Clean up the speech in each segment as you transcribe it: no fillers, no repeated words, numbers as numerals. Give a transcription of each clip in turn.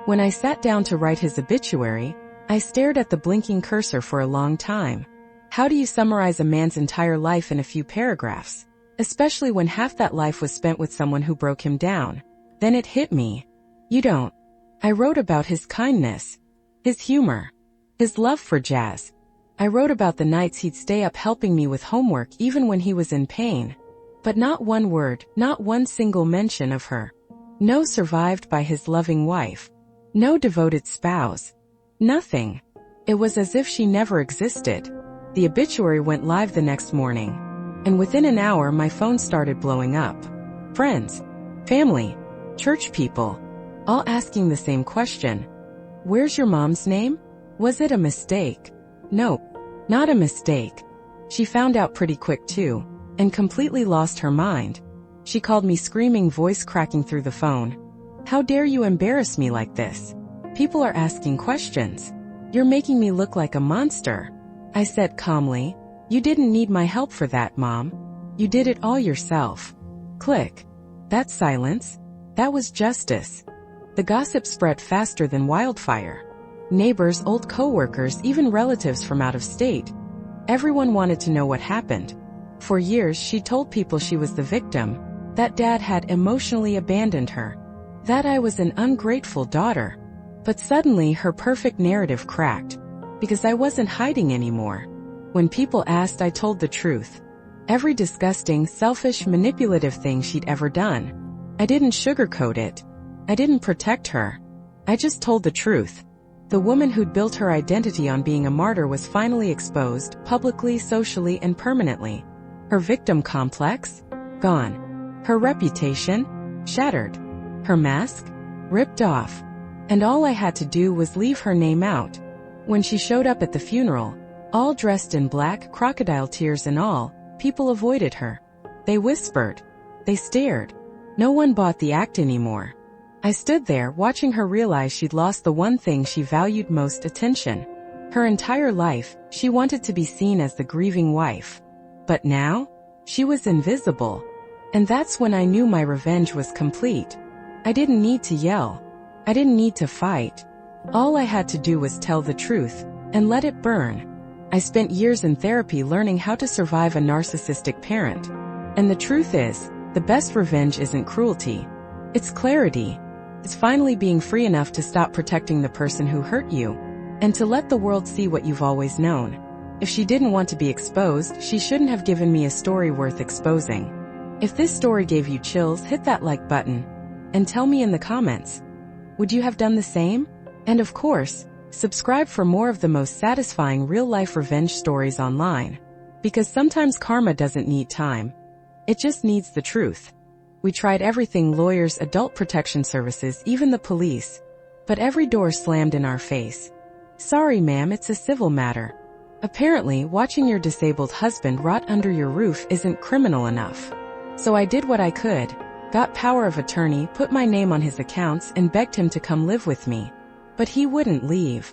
When I sat down to write his obituary, I stared at the blinking cursor for a long time. How do you summarize a man's entire life in a few paragraphs, especially when half that life was spent with someone who broke him down? Then it hit me. You don't. I wrote about his kindness, his humor, his love for jazz. I wrote about the nights he'd stay up helping me with homework even when he was in pain. But not one word, not one single mention of her. No survived by his loving wife. No devoted spouse. Nothing. It was as if she never existed. The obituary went live the next morning, and within an hour my phone started blowing up. Friends, family, church people, all asking the same question. Where's your mom's name? Was it a mistake? Nope, not a mistake. She found out pretty quick too, and completely lost her mind. She called me screaming, voice cracking through the phone. How dare you embarrass me like this? People are asking questions. You're making me look like a monster. I said calmly, you didn't need my help for that, Mom. You did it all yourself. Click. That silence, that was justice. The gossip spread faster than wildfire. Neighbors, old coworkers, even relatives from out of state. Everyone wanted to know what happened. For years she told people she was the victim, that Dad had emotionally abandoned her, that I was an ungrateful daughter. But suddenly her perfect narrative cracked, because I wasn't hiding anymore. When people asked, I told the truth. Every disgusting, selfish, manipulative thing she'd ever done. I didn't sugarcoat it. I didn't protect her. I just told the truth. The woman who'd built her identity on being a martyr was finally exposed, publicly, socially, and permanently. Her victim complex? Gone. Her reputation? Shattered. Her mask? Ripped off. And all I had to do was leave her name out. When she showed up at the funeral, all dressed in black, crocodile tears and all, people avoided her. They whispered. They stared. No one bought the act anymore. I stood there watching her realize she'd lost the one thing she valued most: attention. Her entire life, she wanted to be seen as the grieving wife. But now, she was invisible. And that's when I knew my revenge was complete. I didn't need to yell. I didn't need to fight. All I had to do was tell the truth, and let it burn. I spent years in therapy learning how to survive a narcissistic parent. And the truth is, the best revenge isn't cruelty. It's clarity. It's finally being free enough to stop protecting the person who hurt you, and to let the world see what you've always known. If she didn't want to be exposed, she shouldn't have given me a story worth exposing. If this story gave you chills, hit that like button, and tell me in the comments. Would you have done the same? And of course, subscribe for more of the most satisfying real-life revenge stories online. Because sometimes karma doesn't need time. It just needs the truth. We tried everything: lawyers, adult protection services, even the police. But every door slammed in our face. Sorry ma'am, it's a civil matter. Apparently, watching your disabled husband rot under your roof isn't criminal enough. So I did what I could. Got power of attorney, put my name on his accounts, and begged him to come live with me. But he wouldn't leave.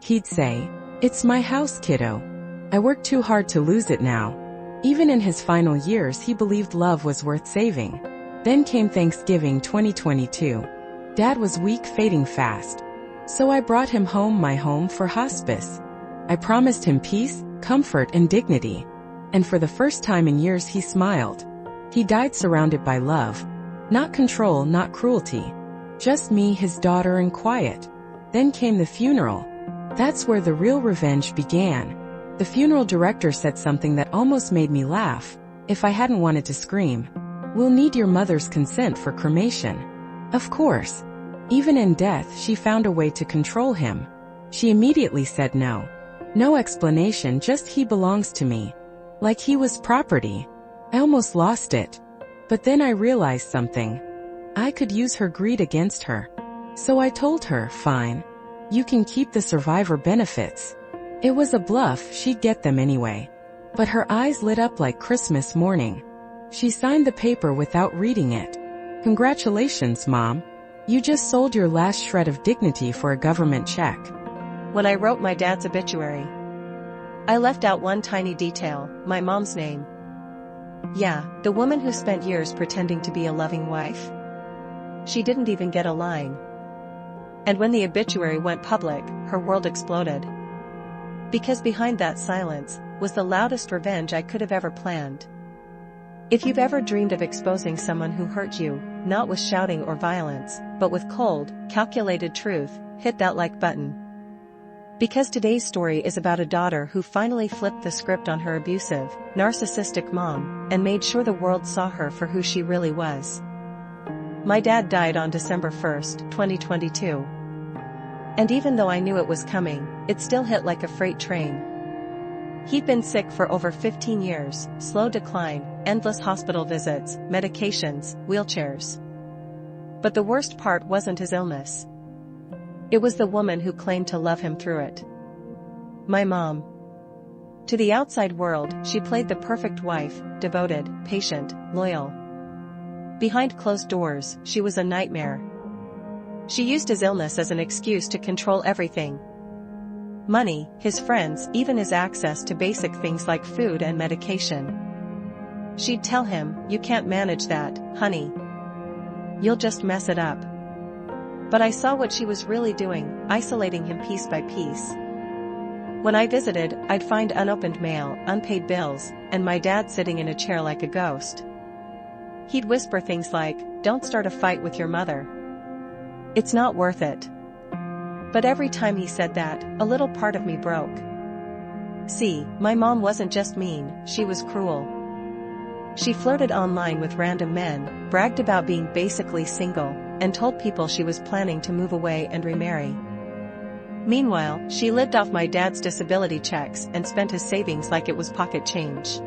He'd say, "It's my house, kiddo. I worked too hard to lose it now." Even in his final years, he believed love was worth saving. Then came Thanksgiving 2022. Dad was weak, fading fast. So I brought him home, my home, for hospice. I promised him peace, comfort, and dignity. And for the first time in years, he smiled. He died surrounded by love. Not control, not cruelty. Just me, his daughter, and quiet. Then came the funeral. That's where the real revenge began. The funeral director said something that almost made me laugh, if I hadn't wanted to scream. "We'll need your mother's consent for cremation." Of course. Even in death, she found a way to control him. She immediately said no. No explanation, just "he belongs to me." Like he was property. I almost lost it. But then I realized something. I could use her greed against her. So I told her, "Fine. You can keep the survivor benefits." It was a bluff, she'd get them anyway. But her eyes lit up like Christmas morning. She signed the paper without reading it. "Congratulations, Mom. You just sold your last shred of dignity for a government check." When I wrote my dad's obituary, I left out one tiny detail: my mom's name. Yeah, the woman who spent years pretending to be a loving wife. She didn't even get a line. And when the obituary went public, her world exploded. Because behind that silence was the loudest revenge I could have ever planned. If you've ever dreamed of exposing someone who hurt you, not with shouting or violence, but with cold, calculated truth, hit that like button. Because today's story is about a daughter who finally flipped the script on her abusive, narcissistic mom, and made sure the world saw her for who she really was. My dad died on December 1, 2022. And even though I knew it was coming, it still hit like a freight train. He'd been sick for over 15 years, slow decline, endless hospital visits, medications, wheelchairs. But the worst part wasn't his illness. It was the woman who claimed to love him through it. My mom. To the outside world, she played the perfect wife, devoted, patient, loyal. Behind closed doors, she was a nightmare. She used his illness as an excuse to control everything. Money, his friends, even his access to basic things like food and medication. She'd tell him, "You can't manage that, honey. You'll just mess it up." But I saw what she was really doing, isolating him piece by piece. When I visited, I'd find unopened mail, unpaid bills, and my dad sitting in a chair like a ghost. He'd whisper things like, "Don't start a fight with your mother. It's not worth it." But every time he said that, a little part of me broke. See, my mom wasn't just mean, she was cruel. She flirted online with random men, bragged about being basically single, and told people she was planning to move away and remarry. Meanwhile, she lived off my dad's disability checks and spent his savings like it was pocket change.